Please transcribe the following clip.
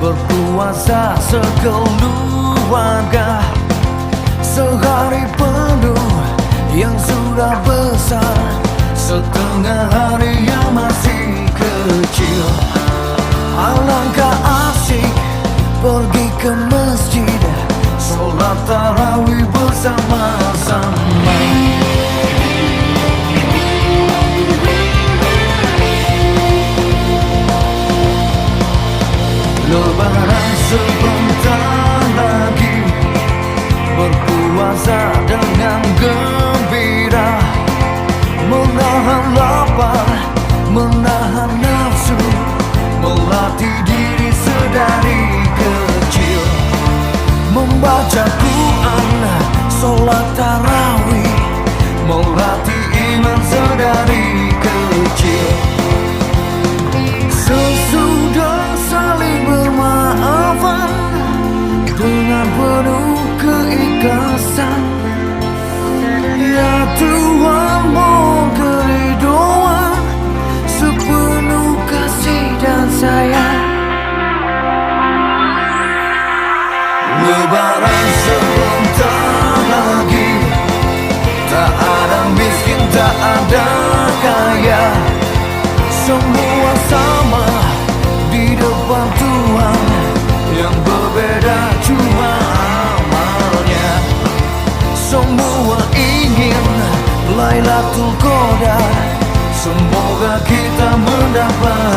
berpuasa sekeluarga, sehari penuh yang sudah besar, setengah hari yang masih kecil. Alangkah asik pergi ke masjid, sholat tarawih bersama-sama. Lebaran sebentar lagi, berpuasa dengan gembira, menahan lapar, menahan nafsu, melatih diri sedari kecil, membaca Quran, sholat tarawih, melatih iman sedari kecil. Sesudah saling bermaafan dengan penuh keikhlasan, ya Tuhan mohon keridhaan sepenuh kasih dan sayang. Lebaran sebentar lagi, tak ada miskin, tak ada kaya, semua sama di depan Tuhan. Yang berbeda cuma amalnya. Semua ingin Lailatul Qadar, semoga kita mendapat